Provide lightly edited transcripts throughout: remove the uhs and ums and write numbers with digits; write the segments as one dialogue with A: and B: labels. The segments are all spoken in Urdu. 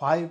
A: 5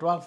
A: 12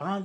A: 5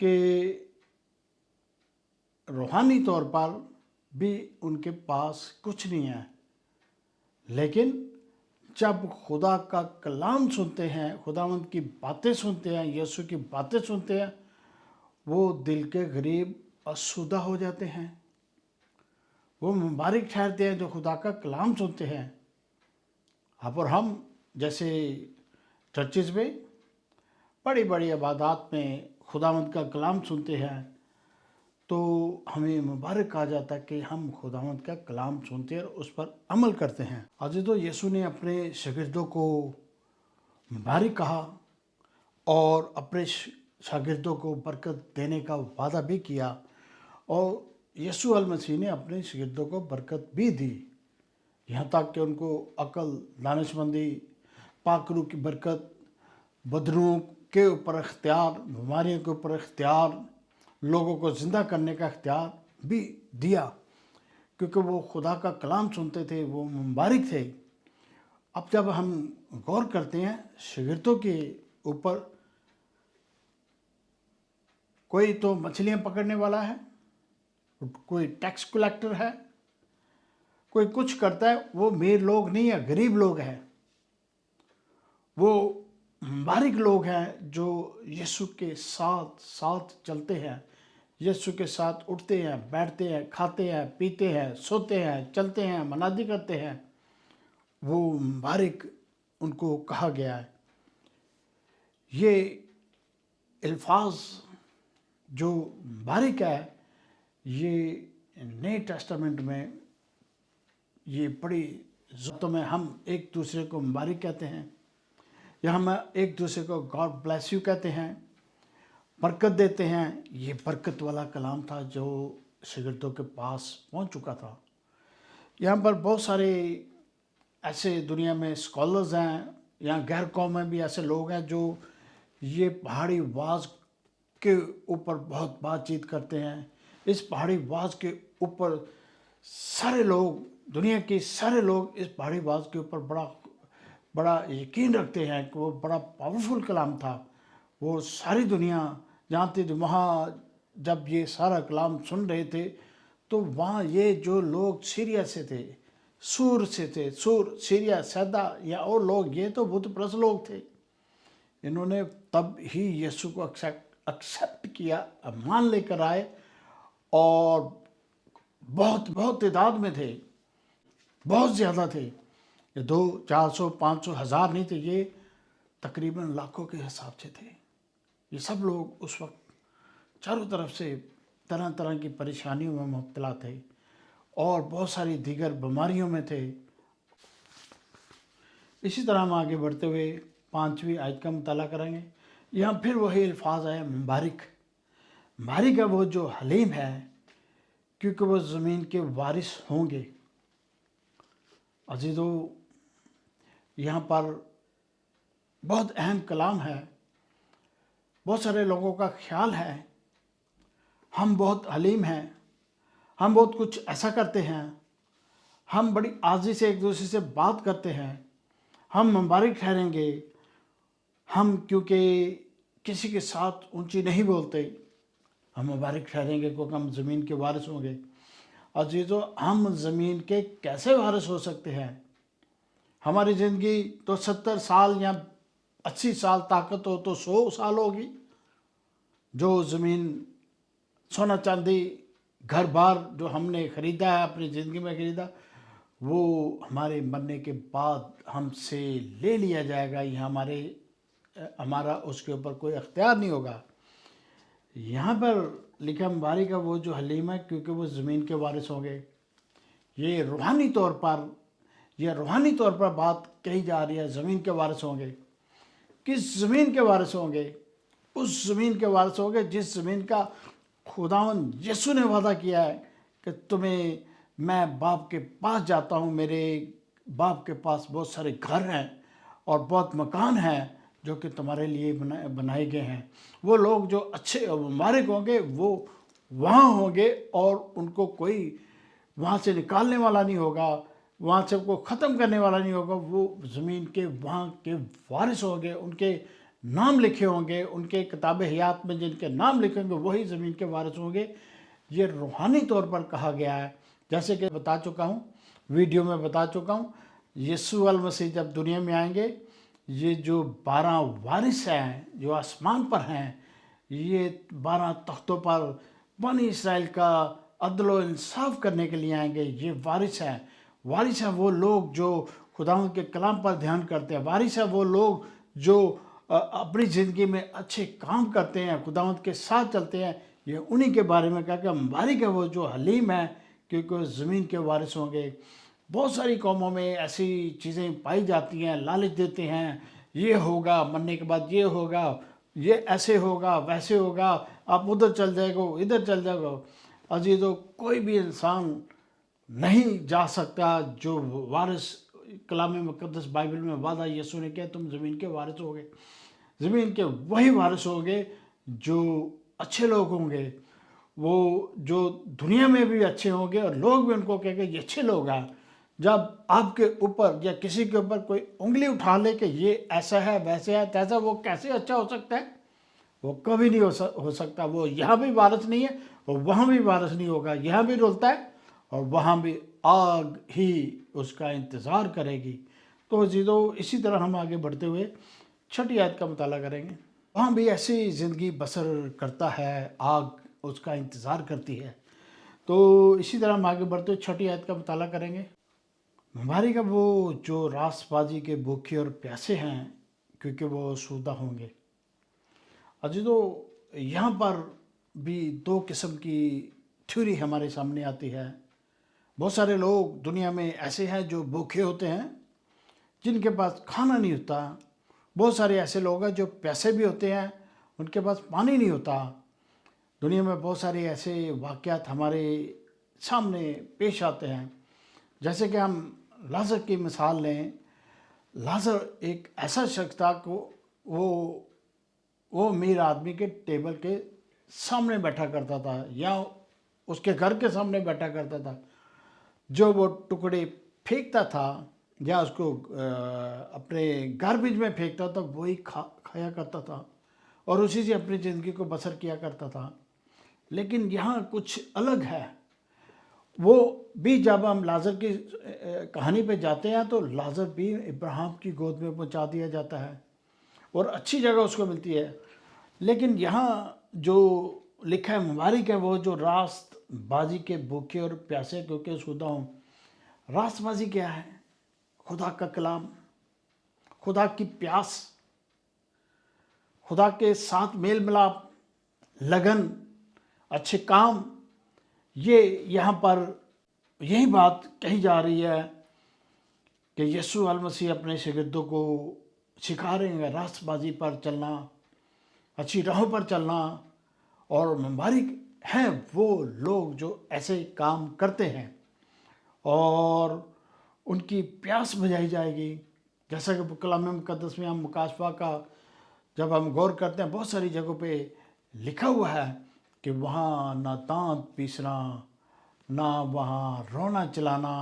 A: کہ روحانی طور پر بھی ان کے پاس کچھ نہیں ہے، لیکن جب خدا کا کلام سنتے ہیں، خداوند کی باتیں سنتے ہیں، یسوع کی باتیں سنتے ہیں، وہ دل کے قریب آسودہ ہو جاتے ہیں، وہ مبارک ٹھہرتے ہیں جو خدا کا کلام سنتے ہیں۔ آپ اور ہم جیسے چرچز میں بڑی بڑی عبادات میں خداوند کا کلام سنتے ہیں تو ہمیں مبارک کہا جاتا ہے کہ ہم خداوند کا کلام سنتے ہیں اور اس پر عمل کرتے ہیں۔ عزیزو، یسوع نے اپنے شاگردوں کو مبارک کہا اور اپنے شاگردوں کو برکت دینے کا وعدہ بھی کیا، اور یسوع المسیح نے اپنے شاگردوں کو برکت بھی دی، یہاں تک کہ ان کو عقل، دانشمندی، پاک روح کی برکت، بدنوں کے اوپر اختیار، بیماریوں کے اوپر اختیار، لوگوں کو زندہ کرنے کا اختیار بھی دیا، کیونکہ وہ خدا کا کلام سنتے تھے، وہ مبارک تھے۔ اب جب ہم غور کرتے ہیں شاگردوں کے اوپر، کوئی تو مچھلیاں پکڑنے والا ہے، کوئی ٹیکس کلیکٹر ہے، کوئی کچھ کرتا ہے، وہ امیر لوگ نہیں ہیں، غریب لوگ ہیں، وہ مبارک لوگ ہیں جو یسوع کے ساتھ ساتھ چلتے ہیں، یسوع کے ساتھ اٹھتے ہیں، بیٹھتے ہیں، کھاتے ہیں، پیتے ہیں، سوتے ہیں، چلتے ہیں، منادی کرتے ہیں، وہ مبارک ان کو کہا گیا ہے۔ یہ الفاظ جو مبارک ہے، یہ نئے ٹیسٹامنٹ میں یہ بڑی ذاتوں میں ہم ایک دوسرے کو مبارک کہتے ہیں، یا ہم ایک دوسرے کو گاڈ بلیس یو کہتے ہیں، برکت دیتے ہیں۔ یہ برکت والا کلام تھا جو شاگردوں کے پاس پہنچ چکا تھا۔ یہاں پر بہت سارے ایسے دنیا میں اسکالرز ہیں، یا غیر قوم میں بھی ایسے لوگ ہیں جو یہ پہاڑی واز کے اوپر بہت بات چیت کرتے ہیں۔ اس پہاڑی واز کے اوپر سارے لوگ، دنیا کے سارے لوگ اس پہاڑی واز کے اوپر بڑا یقین رکھتے ہیں کہ وہ بڑا پاورفل کلام تھا۔ وہ ساری دنیا جانتی تھی، وہاں جب یہ سارا کلام سن رہے تھے تو وہاں یہ جو لوگ سیریا سے تھے، سور سے تھے، سیریا، سیدا یا اور لوگ، یہ تو بت پرست لوگ تھے، انہوں نے تب ہی یسوع کو ایکسیپٹ کیا، مان لے کر آئے، اور بہت بہت تعداد میں تھے، بہت زیادہ تھے، یہ 200، 400، 500، 1000 نہیں تھے، یہ تقریباً لاکھوں کے حساب سے تھے۔ یہ سب لوگ اس وقت چاروں طرف سے طرح طرح کی پریشانیوں میں مبتلا تھے، اور بہت ساری دیگر بیماریوں میں تھے۔ اسی طرح ہم آگے بڑھتے ہوئے 5ویں آیت کا مطالعہ کریں گے۔ یہاں پھر وہی الفاظ ہے، مبارک۔ مبارک ہے وہ جو حلیم ہے، کیونکہ وہ زمین کے وارث ہوں گے۔ عزیزو، یہاں پر بہت اہم کلام ہے۔ بہت سارے لوگوں کا خیال ہے ہم بہت حلیم ہیں، ہم بہت کچھ ایسا کرتے ہیں، ہم بڑی عاجزی سے ایک دوسرے سے بات کرتے ہیں، ہم مبارک ٹھہریں گے، ہم کیونکہ کسی کے ساتھ اونچی نہیں بولتے، ہم مبارک ٹھہریں گے کیونکہ ہم زمین کے وارث ہوں گے۔ عزیزو، ہم زمین کے کیسے وارث ہو سکتے ہیں؟ ہماری زندگی تو 70 سال یا 80 سال طاقت ہو تو 100 سال ہوگی۔ جو زمین، سونا چاندی، گھر بار جو ہم نے خریدا ہے، اپنی زندگی میں خریدا، وہ ہمارے مرنے کے بعد ہم سے لے لیا جائے گا، یہ ہمارا اس کے اوپر کوئی اختیار نہیں ہوگا۔ یہاں پر لکھا مبارک ہے وہ جو حلیم ہے، کیونکہ وہ زمین کے وارث ہوں گے۔ یہ روحانی طور پر بات کہی جا رہی ہے، زمین کے وارث ہوں گے۔ کس زمین کے وارث ہوں گے؟ اس زمین کے وارث ہوں گے جس زمین کا خداوند یسوع نے وعدہ کیا ہے کہ تمہیں، میں باپ کے پاس جاتا ہوں، میرے باپ کے پاس بہت سارے گھر ہیں اور بہت مکان ہیں جو کہ تمہارے لیے بنائے گئے ہیں۔ وہ لوگ جو اچھے اور مبارک ہوں گے وہ وہاں ہوں گے، اور ان کو کوئی وہاں سے نکالنے والا نہیں ہوگا، وہاں سے کو ختم کرنے والا نہیں ہوگا۔ وہ زمین کے وہاں کے وارث ہوں گے، ان کے نام لکھے ہوں گے، ان کے کتاب حیات میں جن کے نام لکھے ہوں گے وہی زمین کے وارث ہوں گے۔ یہ روحانی طور پر کہا گیا ہے، جیسے کہ بتا چکا ہوں، ویڈیو میں بتا چکا ہوں، یسوع المسیح جب دنیا میں آئیں گے، یہ جو 12 وارث ہیں جو آسمان پر ہیں، یہ 12 تختوں پر بنی اسرائیل کا عدل و انصاف کرنے کے لیے آئیں گے۔ یہ وارث ہیں، وارث ہیں وہ لوگ جو خداوند کے کلام پر دھیان کرتے ہیں، وارث ہیں وہ لوگ جو اپنی زندگی میں اچھے کام کرتے ہیں، خداوند کے ساتھ چلتے ہیں۔ یہ انہی کے بارے میں کہا کہ مبارک ہے وہ جو حلیم ہے، کیونکہ وہ زمین کے وارث ہوں گے۔ بہت ساری قوموں میں ایسی چیزیں پائی جاتی ہیں، لالچ دیتے ہیں، یہ ہوگا، مرنے کے بعد یہ ہوگا، یہ ایسے ہوگا، ویسے ہوگا، آپ ادھر چل جائے گا، ادھر چل جائے گا۔ عزیزو، کوئی بھی انسان نہیں جا سکتا جو وارث کلام مقدس بائبل میں وعدہ یسوع نے کیا تم زمین کے وارث ہوگے۔ زمین کے وہی وارث ہوگے جو اچھے لوگ ہوں گے، وہ جو دنیا میں بھی اچھے ہوں گے اور لوگ بھی ان کو کہیں گے یہ اچھے لوگ ہیں۔ جب آپ کے اوپر یا کسی کے اوپر کوئی انگلی اٹھا لے کہ یہ ایسا ہے، ویسے ہے، تیسا، وہ کیسے اچھا ہو سکتا ہے؟ وہ کبھی نہیں ہو سکتا۔ وہ یہاں بھی وارث نہیں ہے اور وہاں بھی وارث نہیں ہوگا۔ یہاں بھی رولتا ہے اور وہاں بھی آگ ہی اس کا انتظار کرے گی۔ تو عزیزو، اسی طرح ہم آگے بڑھتے ہوئے 6 آیت کا مطالعہ کریں گے۔ وہاں بھی ایسی زندگی بسر کرتا ہے، آگ اس کا انتظار کرتی ہے۔ تو اسی طرح ہم آگے بڑھتے ہوئے 6 آیت کا مطالعہ کریں گے۔ مبارک ہے وہ جو راست بازی کے بھوکے اور پیاسے ہیں، کیونکہ وہ سودہ ہوں گے۔ عزیزو، یہاں پر بھی 2 قسم کی تھیوری ہمارے سامنے آتی ہے۔ بہت سارے لوگ دنیا میں ایسے ہیں جو بھوکے ہوتے ہیں، جن کے پاس کھانا نہیں ہوتا۔ بہت سارے ایسے لوگ ہیں جو پیسے بھی ہوتے ہیں، ان کے پاس پانی نہیں ہوتا۔ دنیا میں بہت سارے ایسے واقعات ہمارے سامنے پیش آتے ہیں، جیسے کہ ہم لازر کی مثال لیں۔ لازر ایک ایسا شخص تھا کہ وہ امیر آدمی کے ٹیبل کے سامنے بیٹھا کرتا تھا یا اس کے گھر کے سامنے بیٹھا کرتا تھا۔ جو وہ ٹکڑے پھینکتا تھا یا اس کو اپنے گاربیج میں پھینکتا تھا، وہی کھایا کرتا تھا اور اسی سے اپنی زندگی کو بسر کیا کرتا تھا۔ لیکن یہاں کچھ الگ ہے۔ وہ بھی جب ہم لازر کی کہانی پہ جاتے ہیں تو لازر بھی ابراہیم کی گود میں پہنچا دیا جاتا ہے اور اچھی جگہ اس کو ملتی ہے۔ لیکن یہاں جو لکھا ہے، مبارک ہے وہ جو راست بازی کے بھوکے اور پیاسے کیونکہ سودہ ہوں۔ راست بازی کیا ہے؟ خدا کا کلام، خدا کی پیاس، خدا کے ساتھ میل ملاپ، لگن، اچھے کام۔ یہ یہاں پر یہی بات کہی جا رہی ہے کہ یسوع المسیح اپنے شاگردوں کو سکھا رہے ہیں راست بازی پر چلنا، اچھی راہوں پر چلنا۔ اور مبارک ہیں وہ لوگ جو ایسے کام کرتے ہیں اور ان کی پیاس بجھائی جائے گی۔ جیسا کہ کلام مقدس میں ہم مکاشفہ کا جب ہم غور کرتے ہیں، بہت ساری جگہوں پہ لکھا ہوا ہے کہ وہاں نہ دانت پیسنا، نہ وہاں رونا چلانا،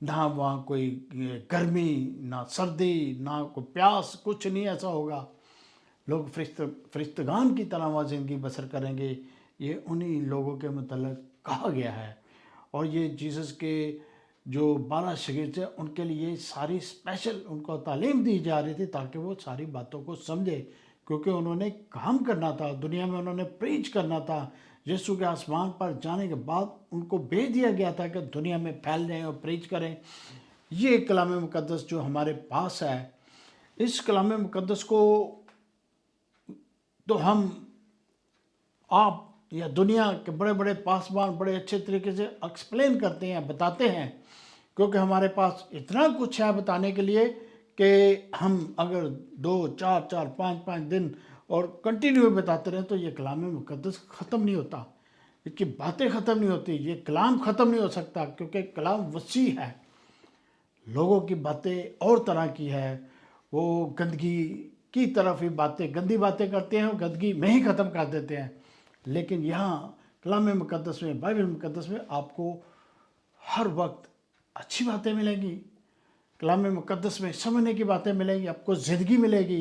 A: نہ وہاں کوئی گرمی، نہ سردی، نہ کوئی پیاس، کچھ نہیں ایسا ہوگا۔ لوگ فرشتگان کی طرح وہاں زندگی بسر کریں گے۔ یہ انہی لوگوں کے متعلق کہا گیا ہے۔ اور یہ جیسس کے جو 12 شاگرد ہیں، ان کے لیے ساری اسپیشل ان کو تعلیم دی جا رہی تھی تاکہ وہ ساری باتوں کو سمجھے، کیونکہ انہوں نے کام کرنا تھا، دنیا میں انہوں نے پریچ کرنا تھا۔ یسوع کے آسمان پر جانے کے بعد ان کو بھیج دیا گیا تھا کہ دنیا میں پھیل جائیں اور پریچ کریں۔ یہ کلام مقدس جو ہمارے پاس ہے، اس کلام مقدس کو تو ہم آپ یا دنیا کے بڑے بڑے پاسبان بڑے اچھے طریقے سے ایکسپلین کرتے ہیں، بتاتے ہیں، کیونکہ ہمارے پاس اتنا کچھ ہے بتانے کے لیے کہ ہم اگر 2 4 4 5 5 دن اور کنٹینیو بتاتے رہیں تو یہ کلام مقدس ختم نہیں ہوتا، اس کی باتیں ختم نہیں ہوتی، یہ کلام ختم نہیں ہو سکتا، کیونکہ کلام وسیع ہے۔ لوگوں کی باتیں اور طرح کی ہے، وہ گندگی کی طرف ہی باتیں، گندی باتیں کرتے ہیں، وہ گندگی میں ہی ختم کر دیتے ہیں۔ لیکن یہاں کلام مقدس میں، بائبل مقدس میں آپ کو ہر وقت اچھی باتیں ملیں گی، کلام مقدس میں سمجھنے کی باتیں ملیں گی، آپ کو زندگی ملے گی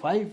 A: 5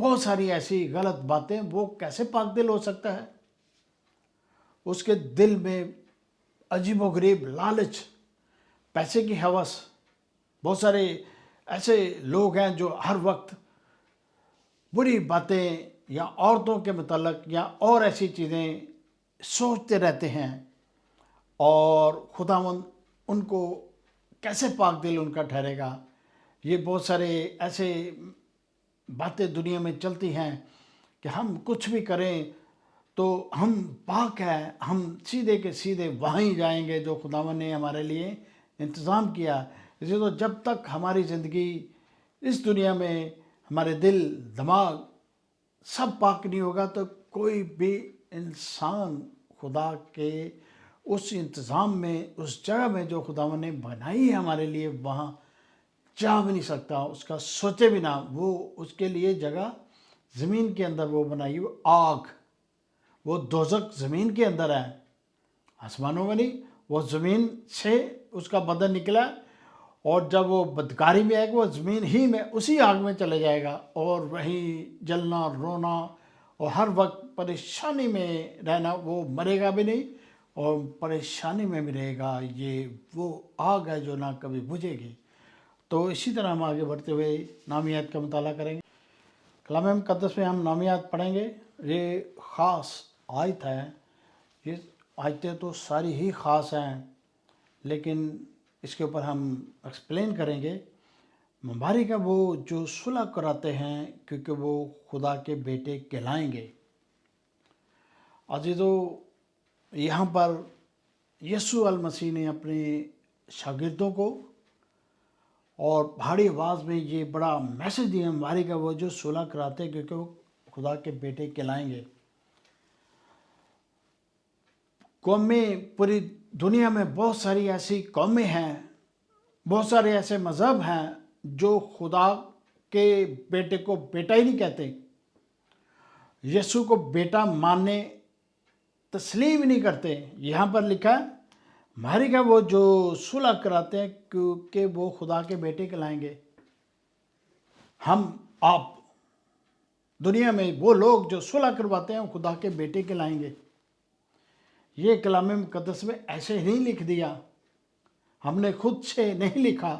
A: بہت ساری ایسی غلط باتیں، وہ کیسے پاک دل ہو سکتا ہے؟ اس کے دل میں عجیب و غریب لالچ، پیسے کی ہوس. بہت سارے ایسے لوگ ہیں جو ہر وقت بری باتیں یا عورتوں کے متعلق یا اور ایسی چیزیں سوچتے رہتے ہیں، اور خداوند ان کو کیسے پاک دل ان کا ٹھہرے گا؟ یہ بہت سارے ایسے باتیں دنیا میں چلتی ہیں کہ ہم کچھ بھی کریں تو ہم پاک ہیں، ہم سیدھے کے سیدھے وہیں جائیں گے جو خداوند نے ہمارے لیے انتظام کیا. اسی تو جب تک ہماری زندگی اس دنیا میں، ہمارے دل دماغ سب پاک نہیں ہوگا تو کوئی بھی انسان خدا کے اس انتظام میں، اس جگہ میں جو خداوند نے بنائی ہے ہمارے لیے، وہاں جا بھی نہیں سکتا. اس کا سوچے بھی نہ. وہ اس کے لیے جگہ زمین کے اندر وہ بنائی، وہ آگ، وہ دوزخ زمین کے اندر ہے، آسمانوں میں نہیں. وہ زمین سے اس کا بدن نکلا، اور جب وہ بدکاری میں آئے گا وہ زمین ہی میں اسی آگ میں چلے جائے گا، اور وہیں جلنا رونا اور ہر وقت پریشانی میں رہنا. وہ مرے گا بھی نہیں اور پریشانی میں بھی رہے گا. یہ وہ آگ ہے جو نہ کبھی بجھے گی. تو اسی طرح ہم آگے بڑھتے ہوئے نامیات کا مطالعہ کریں گے. کلام مقدس میں ہم نامیات پڑھیں گے. یہ خاص آیت ہے. یہ آیتیں تو ساری ہی خاص ہیں، لیکن اس کے اوپر ہم ایکسپلین کریں گے. مبارک ہے وہ جو صلح کراتے ہیں، کیونکہ وہ خدا کے بیٹے کہلائیں گے. عزیزو، یہاں پر یسوع المسیح نے اپنے شاگردوں کو اور بھاری آواز میں یہ بڑا میسج دیا، مبارک ہے وہ جو صلح کراتے ہیں کیونکہ وہ خدا کے بیٹے کہلائیں گے. قومیں، پوری دنیا میں بہت ساری ایسی قومیں ہیں، بہت سارے ایسے مذہب ہیں جو خدا کے بیٹے کو بیٹا ہی نہیں کہتے، یسوع کو بیٹا ماننے تسلیم ہی نہیں کرتے. یہاں پر لکھا ہے مبارک ہے وہ جو صلح کراتے ہیں کیونکہ وہ خدا کے بیٹے کہلائیں گے. ہم آپ دنیا میں وہ لوگ جو صلح کرواتے ہیں وہ خدا کے بیٹے کہلائیں گے. یہ کلام مقدس میں ایسے ہی نہیں لکھ دیا، ہم نے خود سے نہیں لکھا.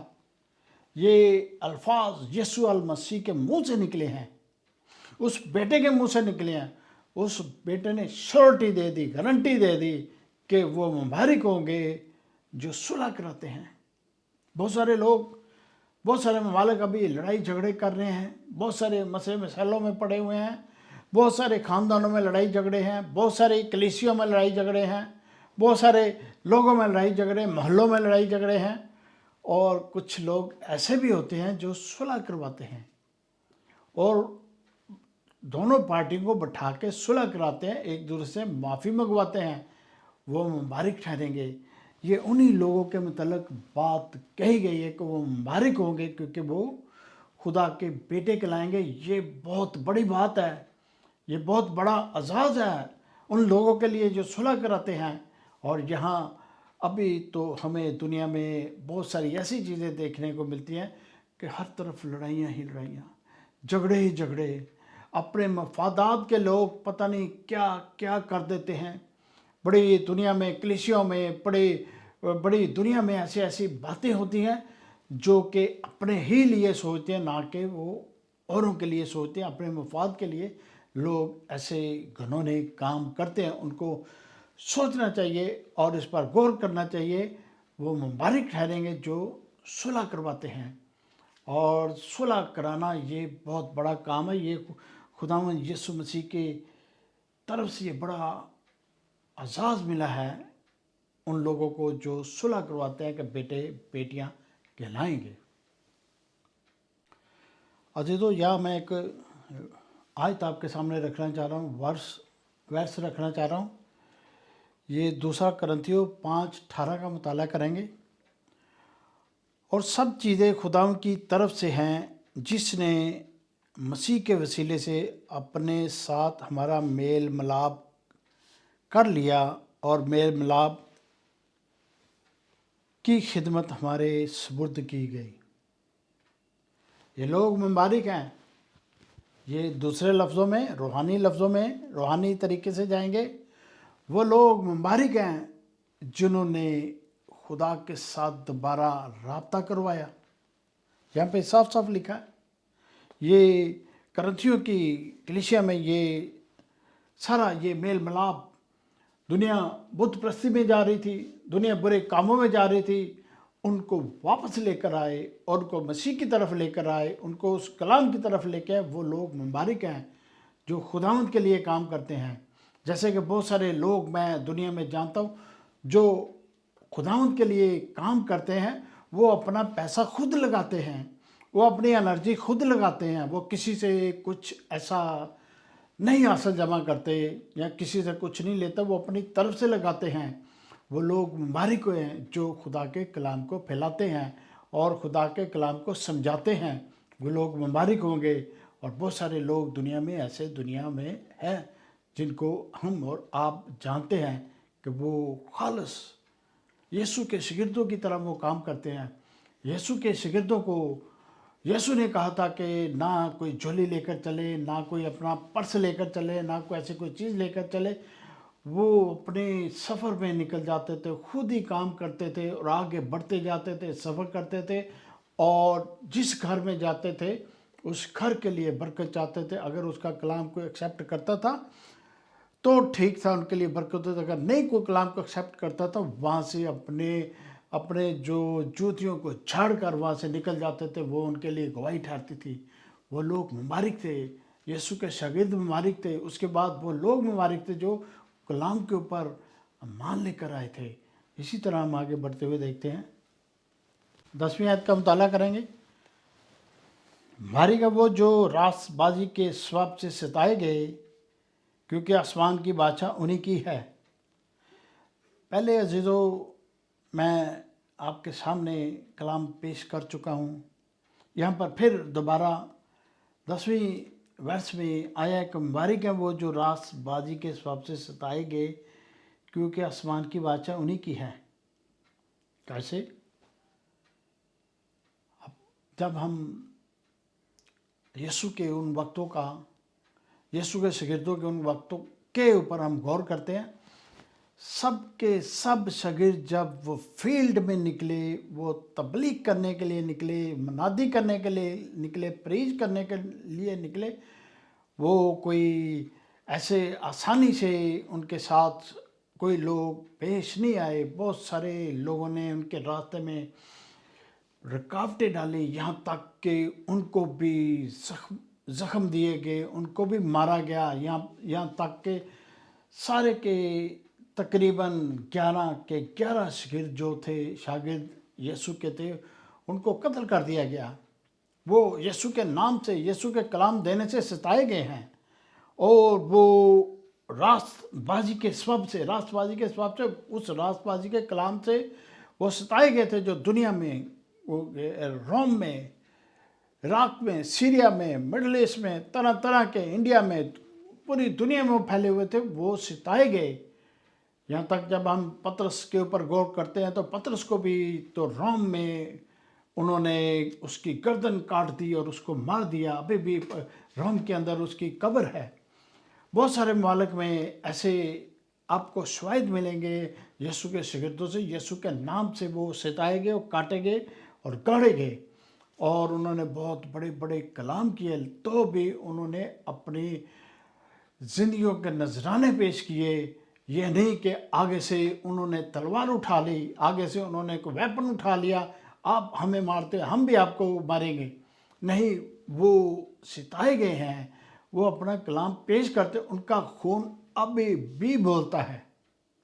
A: یہ الفاظ یسوع المسیح کے منہ سے نکلے ہیں، اس بیٹے کے منہ سے نکلے ہیں. اس بیٹے نے شورٹی دے دی، گارنٹی دے دی کہ وہ مبارک ہوں گے جو صلح کراتے ہیں. بہت سارے لوگ، بہت سارے ممالک ابھی لڑائی جھگڑے کر رہے ہیں، بہت سارے مسئلے مسائلوں میں پڑے ہوئے ہیں، بہت سارے خاندانوں میں لڑائی جھگڑے ہیں، بہت سارے کلیسیوں میں لڑائی جھگڑے ہیں، بہت سارے لوگوں میں لڑائی جھگڑے، محلوں میں لڑائی جھگڑے ہیں. اور کچھ لوگ ایسے بھی ہوتے ہیں جو صلح کرواتے ہیں اور دونوں پارٹیوں کو بٹھا کے صلح کراتے ہیں، ایک دوسرے سے معافی منگواتے ہیں. وہ مبارک ٹھہریں گے. یہ انہی لوگوں کے متعلق بات کہی گئی ہے کہ وہ مبارک ہوں گے کیونکہ وہ خدا کے بیٹے کہلائیں گے. یہ بہت بڑی بات ہے، یہ بہت بڑا اعزاز ہے ان لوگوں کے لیے جو صلح کراتے ہیں. اور یہاں ابھی تو ہمیں دنیا میں بہت ساری ایسی چیزیں دیکھنے کو ملتی ہیں کہ ہر طرف لڑائیاں ہی لڑائیاں، جھگڑے ہی جھگڑے. اپنے مفادات کے لوگ پتہ نہیں کیا کیا کر دیتے ہیں. بڑی دنیا میں، کلیسیوں میں، بڑی دنیا میں ایسی ایسی باتیں ہوتی ہیں جو کہ اپنے ہی لیے سوچتے ہیں، نہ کہ وہ اوروں کے لیے سوچتے ہیں. اپنے مفاد کے لیے لوگ ایسے گھنونے کام کرتے ہیں. ان کو سوچنا چاہیے اور اس پر غور کرنا چاہیے. وہ مبارک ٹھہریں گے جو صلح کرواتے ہیں. اور صلح کرانا یہ بہت بڑا کام ہے. یہ خداوند یسوع مسیح کے طرف سے یہ بڑا اعزاز ملا ہے ان لوگوں کو جو صلح کرواتے ہیں کہ بیٹے بیٹیاں کہلائیں گے. عزیزو، یا میں ایک آیت آپ کے سامنے رکھنا چاہ رہا ہوں، ورس رکھنا چاہ رہا ہوں. یہ 2 کرنتھیوں 5:18 کا مطالعہ کریں گے. اور سب چیزیں خداوند کی طرف سے ہیں جس نے مسیح کے وسیلے سے اپنے ساتھ ہمارا میل ملاپ کر لیا، اور میل ملاپ کی خدمت ہمارے سپرد کی گئی. یہ لوگ مبارک ہیں، یہ دوسرے لفظوں میں، روحانی لفظوں میں، روحانی طریقے سے جائیں گے، وہ لوگ مبارک ہیں جنہوں نے خدا کے ساتھ دوبارہ رابطہ کروایا۔ یہاں پہ صاف صاف لکھا ہے۔ یہ کرنتھیوں کی کلیسیا میں یہ سارا یہ میل ملاپ، دنیا بت پرستی میں جا رہی تھی، دنیا برے کاموں میں جا رہی تھی، ان کو واپس لے کر آئے اور ان کو مسیح کی طرف لے کر آئے، ان کو اس کلام کی طرف لے کے آئے۔ وہ لوگ مبارک ہیں جو خداوند کے لیے کام کرتے ہیں۔ جیسے کہ بہت سارے لوگ میں دنیا میں جانتا ہوں جو خداوند کے لیے کام کرتے ہیں، وہ اپنا پیسہ خود لگاتے ہیں، وہ اپنی انرجی خود لگاتے ہیں، وہ کسی سے کچھ ایسا نہیں حاصل جمع کرتے یا کسی سے کچھ نہیں لیتے، وہ اپنی طرف سے لگاتے ہیں۔ وہ لوگ مبارک ہوئے ہیں جو خدا کے کلام کو پھیلاتے ہیں اور خدا کے کلام کو سمجھاتے ہیں، وہ لوگ مبارک ہوں گے۔ اور بہت سارے لوگ دنیا میں ایسے دنیا میں ہیں جن کو ہم اور آپ جانتے ہیں کہ وہ خالص یسوع کے شاگردوں کی طرح وہ کام کرتے ہیں۔ یسوع کے شاگردوں کو یسوع نے کہا تھا کہ نہ کوئی جھولی لے کر چلے، نہ کوئی اپنا پرس لے کر چلے، نہ کوئی ایسی کوئی چیز لے کر چلے۔ وہ اپنے سفر میں نکل جاتے تھے، خود ہی کام کرتے تھے اور آگے بڑھتے جاتے تھے، سفر کرتے تھے، اور جس گھر میں جاتے تھے اس گھر کے لیے برکت چاہتے تھے۔ اگر اس کا کلام کوئی ایکسیپٹ کرتا تھا تو ٹھیک تھا، ان کے لیے برکت ہوتی، اگر نہیں کوئی کلام کو ایکسیپٹ کرتا تھا وہاں سے اپنے جو جوتیوں کو جھاڑ کر وہاں سے نکل جاتے تھے۔ وہ ان کے لیے گواہی ٹھہرتی تھی۔ وہ لوگ مبارک تھے، یسوع کے شاگرد مبارک تھے۔ اس کے بعد وہ لوگ مبارک تھے جو کلام کے اوپر مان لے کر آئے تھے۔ اسی طرح ہم آگے بڑھتے ہوئے دیکھتے ہیں، 10ویں آیت کا مطالعہ کریں گے۔ مبارک ہے وہ جو راست بازی کے سبب سے ستائے گئے، کیونکہ آسمان کی بادشاہ انہی کی ہے۔ پہلے عزیزو میں آپ کے سامنے کلام پیش کر چکا ہوں، یہاں پر پھر دوبارہ 10ویں ورس میں آیا کہ مبارک ہیں وہ جو راست بازی کے سبب سے ستائے گئے، کیونکہ آسمان کی بادشاہ انہی کی ہے۔ کیسے؟ جب ہم یسوع کے ان وقتوں کا، یسوع کے شاگردوں کے ان وقتوں کے اوپر ہم غور کرتے ہیں، سب کے سب شاگرد جب وہ فیلڈ میں نکلے، وہ تبلیغ کرنے کے لیے نکلے، منادی کرنے کے لیے نکلے، پریچ کرنے کے لیے نکلے، وہ کوئی ایسے آسانی سے ان کے ساتھ کوئی لوگ پیش نہیں آئے۔ بہت سارے لوگوں نے ان کے راستے میں رکاوٹیں ڈالی، یہاں تک کہ ان کو بھی زخم دیے گئے، ان کو بھی مارا گیا، یہاں تک کہ سارے کے تقریباً 11 شاگرد جو تھے، شاگرد یسوع کے تھے، ان کو قتل کر دیا گیا۔ وہ یسوع کے نام سے، یسوع کے کلام دینے سے ستائے گئے ہیں، اور وہ راست بازی کے سبب سے اس راست بازی کے کلام سے وہ ستائے گئے تھے، جو دنیا میں، روم میں، عراق میں، سیریا میں، مڈل ایسٹ میں، طرح طرح کے، انڈیا میں، پوری دنیا میں وہ پھیلے ہوئے تھے، وہ ستائے گئے۔ یہاں تک جب ہم پطرس کے اوپر غور کرتے ہیں تو پطرس کو بھی تو روم میں انہوں نے اس کی گردن کاٹ دی اور اس کو مار دیا، ابھی بھی روم کے اندر اس کی قبر ہے۔ بہت سارے ممالک میں ایسے آپ کو شواہد ملیں گے یسوع کے شاگردوں سے، یسوع کے نام سے وہ ستائے گئے اور کاٹے گئے اور گاڑے گئے، اور انہوں نے بہت بڑے بڑے کلام کیے، تو بھی انہوں نے اپنی زندگیوں کے نذرانے پیش کیے۔ یہ نہیں کہ آگے سے انہوں نے تلوار اٹھا لی، آگے سے انہوں نے کوئی ویپن اٹھا لیا، آپ ہمیں مارتے ہم بھی آپ کو ماریں گے، نہیں، وہ ستائے گئے ہیں، وہ اپنا کلام پیش کرتے، ان کا خون ابھی بھی بولتا ہے،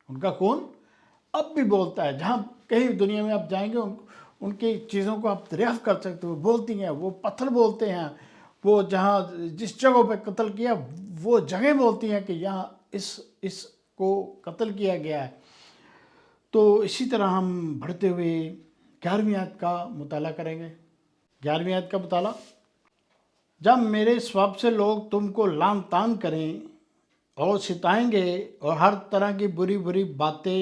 A: ان کا خون اب بھی بولتا ہے۔ جہاں کہیں دنیا میں آپ جائیں گے ان کی چیزوں کو آپ دریافت کر سکتے، وہ بولتی ہیں، وہ پتھر بولتے ہیں، وہ جہاں جس جگہ پہ قتل کیا وہ جگہ بولتی ہیں کہ یہاں اس کو قتل کیا گیا ہے۔ تو اسی طرح ہم بڑھتے ہوئے 11ویں آیت کا مطالعہ کریں گے۔ 11ویں آیت کا مطالعہ، جب میرے سبب سے لوگ تم کو لعن طعن کریں اور ستائیں گے اور ہر طرح کی بری بری باتیں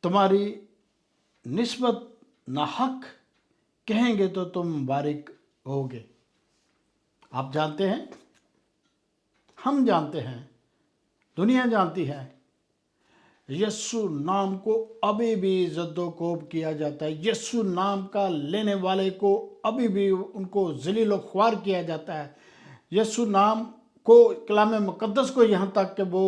A: تمہاری نسبت ناحق کہیں گے تو تم مبارک ہوگے۔ آپ جانتے ہیں، ہم جانتے ہیں، دنیا جانتی ہے، یسوع نام کو ابھی بھی زد و کوب کیا جاتا ہے۔ یسوع نام کا لینے والے کو ابھی بھی ان کو ذلیل و خوار کیا جاتا ہے۔ یسوع نام کو، کلام مقدس کو، یہاں تک کہ وہ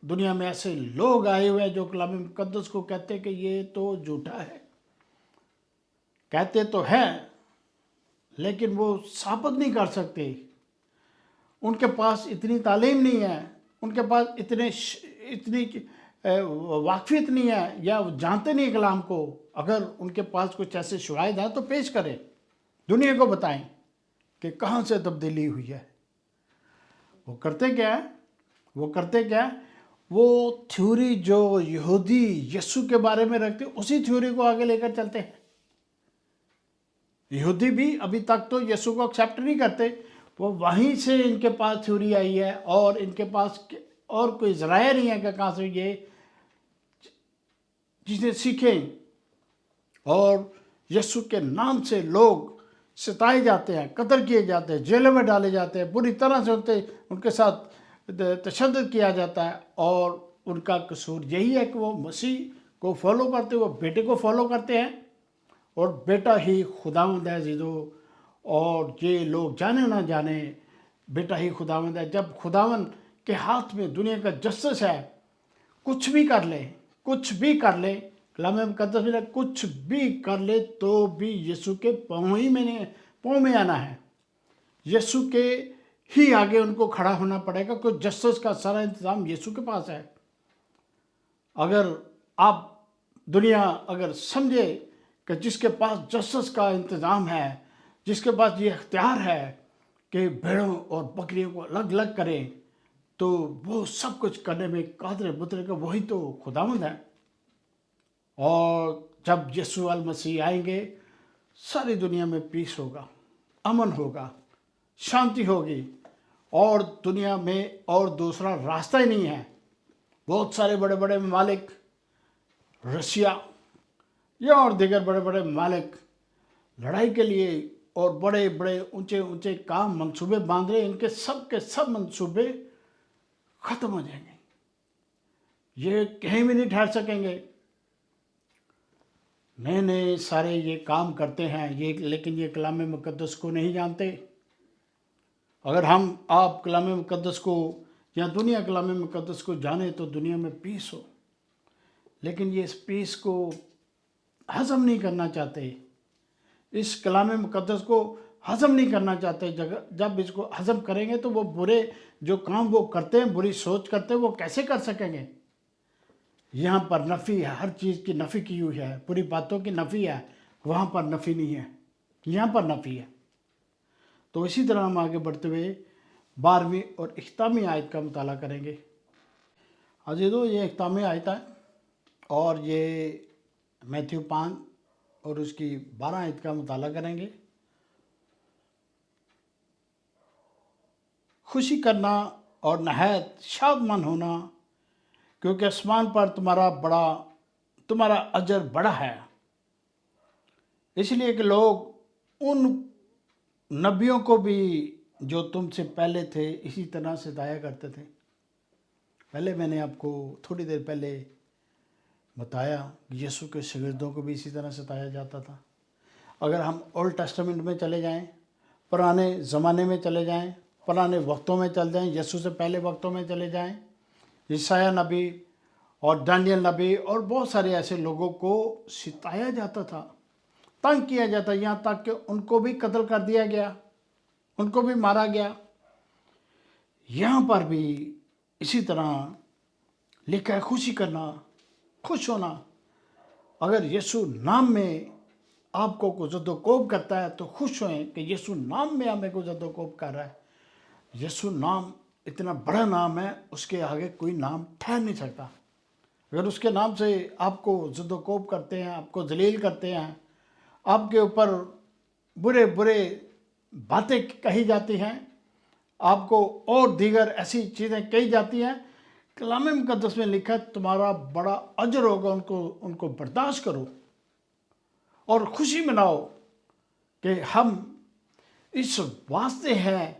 A: دنیا میں ایسے لوگ آئے ہوئے ہیں جو کلام مقدس کو کہتے ہیں کہ یہ تو جھوٹا ہے، کہتے تو ہیں لیکن وہ ثابت نہیں کر سکتے۔ ان کے پاس اتنی تعلیم نہیں ہے، ان کے پاس اتنی واقفیت نہیں ہے، یا وہ جانتے نہیں کلام کو۔ اگر ان کے پاس کچھ ایسے شواہد ہیں تو پیش کریں، دنیا کو بتائیں کہ کہاں سے تبدیلی ہوئی ہے۔ وہ کرتے کیا ہے؟ وہ تھیوری جو یہودی یسوع کے بارے میں رکھتے اسی تھیوری کو آگے لے کر چلتے ہیں۔ یہودی بھی ابھی تک تو یسوع کو ایکسیپٹ نہیں کرتے، وہ وہیں سے ان کے پاس تھیوری آئی ہے، اور ان کے پاس اور کوئی ذرائع نہیں ہے کہ کہاں سے یہ چیزیں سیکھیں۔ اور یسوع کے نام سے لوگ ستائے جاتے ہیں، قتل کیے جاتے ہیں، جیلوں میں ڈالے جاتے ہیں، بری طرح سے ان کے ساتھ تشدد کیا جاتا ہے، اور ان کا قصور یہی ہے کہ وہ مسیح کو فالو کرتے، وہ بیٹے کو فالو کرتے ہیں، اور بیٹا ہی خداوند ہے عزیزو۔ اور یہ لوگ جانے نہ جانے، بیٹا ہی خداوند ہے۔ جب خداوند کے ہاتھ میں دنیا کا جسس ہے، کچھ بھی کر لے، کچھ بھی کر لے، کلام مقدس میں کچھ بھی کر لے تو بھی یسوع کے پاؤں میں آنا ہے، یسوع کے ہی آگے ان کو کھڑا ہونا پڑے گا، کیونکہ جسس کا سارا انتظام یسوع کے پاس ہے۔ اگر آپ دنیا اگر سمجھے کہ جس کے پاس جسس کا انتظام ہے، جس کے پاس یہ اختیار ہے کہ بھیڑوں اور بکریوں کو الگ الگ کریں، تو وہ سب کچھ کرنے میں قادر مطلق، وہی تو خداوند ہے۔ اور جب یسوع المسیح آئیں گے، ساری دنیا میں پیس ہوگا، امن ہوگا، شانتی ہوگی، اور دنیا میں اور دوسرا راستہ ہی نہیں ہے۔ بہت سارے بڑے بڑے ممالک، رشیا یا اور دیگر بڑے بڑے ممالک لڑائی کے لیے اور بڑے بڑے اونچے اونچے کام منصوبے باندھ رہے ہیں، ان کے سب منصوبے ختم ہو جائیں گے، یہ کہیں بھی نہیں ٹھہر سکیں گے۔ نئے نئے سارے یہ کام کرتے ہیں لیکن یہ کلام مقدس کو نہیں جانتے۔ اگر آپ کلام مقدس کو یا دنیا کلام مقدس کو جانے تو دنیا میں پیس ہو، لیکن یہ اس پیس کو ہضم نہیں کرنا چاہتے، اس کلام مقدس کو ہضم نہیں کرنا چاہتے۔ جب اس کو ہضم کریں گے تو وہ برے جو کام وہ کرتے ہیں، بری سوچ کرتے ہیں، وہ کیسے کر سکیں گے؟ یہاں پر نفی ہے، ہر چیز کی نفی کی ہوئی ہے، پوری باتوں کی نفی ہے، وہاں پر نفی نہیں ہے، یہاں پر نفی ہے۔ تو اسی طرح ہم آگے بڑھتے ہوئے 12ویں اور اختتامی آیت کا مطالعہ کریں گے۔ عزیزو، یہ اختتامی آیت ہے، اور یہ میتھیو 5 اور اس کی 12 آیت کا مطالعہ کریں گے۔ خوشی کرنا اور نہایت شادمان ہونا، کیونکہ آسمان پر تمہارا اجر بڑا ہے، اس لیے کہ لوگ ان نبیوں کو بھی جو تم سے پہلے تھے اسی طرح ستایا کرتے تھے۔ پہلے میں نے آپ کو تھوڑی دیر پہلے بتایا کہ یسوع کے شاگردوں کو بھی اسی طرح ستایا جاتا تھا۔ اگر ہم اولڈ ٹیسٹمنٹ میں چلے جائیں، پرانے زمانے میں چلے جائیں، پرانے وقتوں میں چل جائیں، یسوع سے پہلے وقتوں میں چلے جائیں، یسایہ نبی اور دانیل نبی اور بہت سارے ایسے لوگوں کو ستایا جاتا تھا، تنگ کیا جاتا، یہاں تک کہ ان کو بھی قتل کر دیا گیا، ان کو بھی مارا گیا۔ یہاں پر بھی اسی طرح لکھا ہے خوشی کرنا، خوش ہونا۔ اگر یسوع نام میں آپ کو زد و کوب کرتا ہے تو خوش ہوئیں کہ یسوع نام میں ہمیں کو زد و کوب کر رہا ہے۔ یسوع نام اتنا بڑا نام ہے، اس کے آگے کوئی نام ٹھہر نہیں سکتا۔ اگر اس کے نام سے آپ کو زد و کوب کرتے ہیں، آپ کو ذلیل کرتے ہیں، آپ کے اوپر برے باتیں کہی جاتی ہیں، آپ کو اور دیگر ایسی چیزیں کہی جاتی ہیں، کلام مقدس میں لکھا ہے تمہارا بڑا اجر ہوگا، ان کو برداشت کرو اور خوشی مناؤ کہ ہم اس واسطے ہیں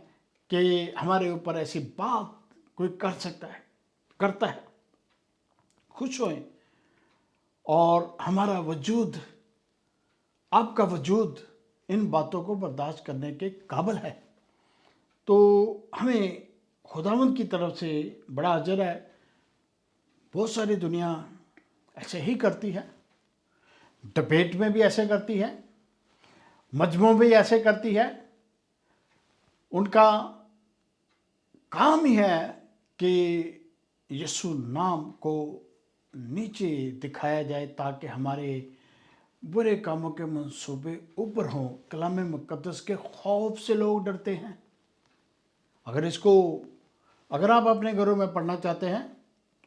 A: کہ ہمارے اوپر ایسی بات کوئی کرتا ہے، خوش ہوئیں، اور ہمارا وجود، آپ کا وجود ان باتوں کو برداشت کرنے کے قابل ہے، تو ہمیں خداوند کی طرف سے بڑا اجر ہے۔ بہت ساری دنیا ایسے ہی کرتی ہے، ڈبیٹ میں بھی ایسے کرتی ہے، مجموع بھی ایسے کرتی ہے۔ ان کا کام ہی ہے کہ یسوع نام کو نیچے دکھایا جائے تاکہ ہمارے برے کاموں کے منصوبے اوپر ہوں۔ کلام مقدس کے خوف سے لوگ ڈرتے ہیں۔ اگر آپ اپنے گھروں میں پڑھنا چاہتے ہیں،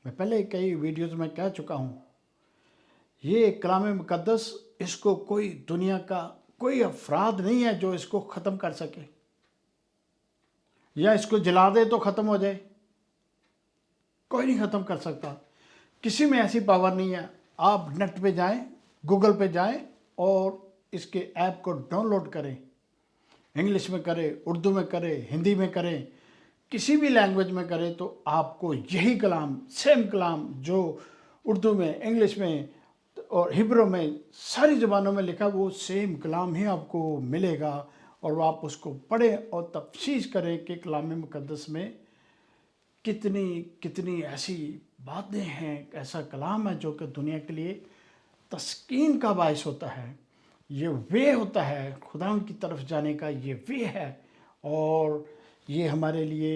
A: میں پہلے کئی ویڈیوز میں کہہ چکا ہوں، یہ کلام مقدس، اس کو کوئی دنیا کا کوئی افراد نہیں ہے جو اس کو ختم کر سکے، یا اس کو جلا دے تو ختم ہو جائے۔ کوئی نہیں ختم کر سکتا، کسی میں ایسی پاور نہیں ہے۔ آپ نیٹ پہ جائیں، گوگل پہ جائیں اور اس کے ایپ کو ڈاؤن لوڈ کریں، انگلش میں کریں، اردو میں کریں، ہندی میں کریں، کسی بھی لینگویج میں کریں، تو آپ کو یہی کلام، سیم کلام جو اردو میں، انگلش میں اور ہبرو میں، ساری زبانوں میں لکھا، وہ سیم کلام ہی آپ کو ملے گا، اور آپ اس کو پڑھیں اور تفتیش کریں کہ کلام مقدس میں کتنی ایسی باتیں ہیں، ایسا کلام ہے جو کہ دنیا کے لیے تسکین کا باعث ہوتا ہے۔ یہ وے ہوتا ہے خدا کی طرف جانے کا، یہ وے ہے، اور یہ ہمارے لیے،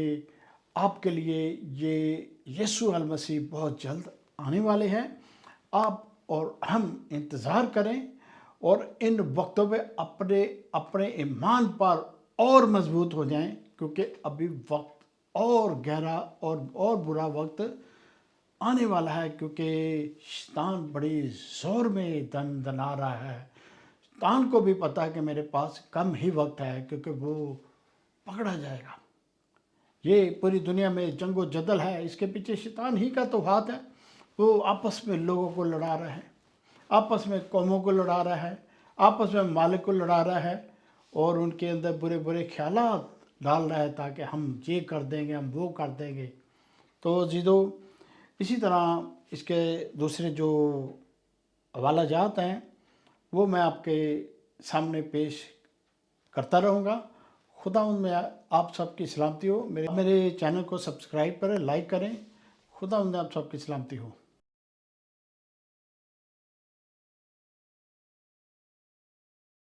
A: آپ کے لیے، یہ یسوع المسیح بہت جلد آنے والے ہیں۔ آپ اور ہم انتظار کریں، اور ان وقتوں میں اپنے ایمان پر اور مضبوط ہو جائیں، کیونکہ ابھی وقت اور گہرا اور برا وقت آنے والا ہے، کیونکہ شیطان بڑی زور میں دن آ رہا ہے۔ شیطان کو بھی پتا ہے کہ میرے پاس کم ہی وقت ہے، کیونکہ وہ پکڑا جائے گا۔ یہ پوری دنیا میں جنگ و جدل ہے، اس کے پیچھے شیطان ہی کا تو ہاتھ ہے۔ وہ آپس میں لوگوں کو لڑا رہا ہے، آپس میں قوموں کو لڑا رہا ہے، آپس میں مالک کو لڑا رہا ہے، اور ان کے اندر برے برے خیالات ڈال رہا ہے تاکہ ہم یہ کر دیں گے، ہم وہ کر دیں گے۔ تو عزیزو، اسی طرح اس کے دوسرے جو حوالہ جات ہیں وہ میں آپ کے سامنے پیش کرتا رہوں گا۔ خدا ان میں آپ سب کی سلامتی ہو۔ میرے چینل کو سبسکرائب کریں، لائک کریں۔ خدا ان میں آپ سب کی سلامتی ہو۔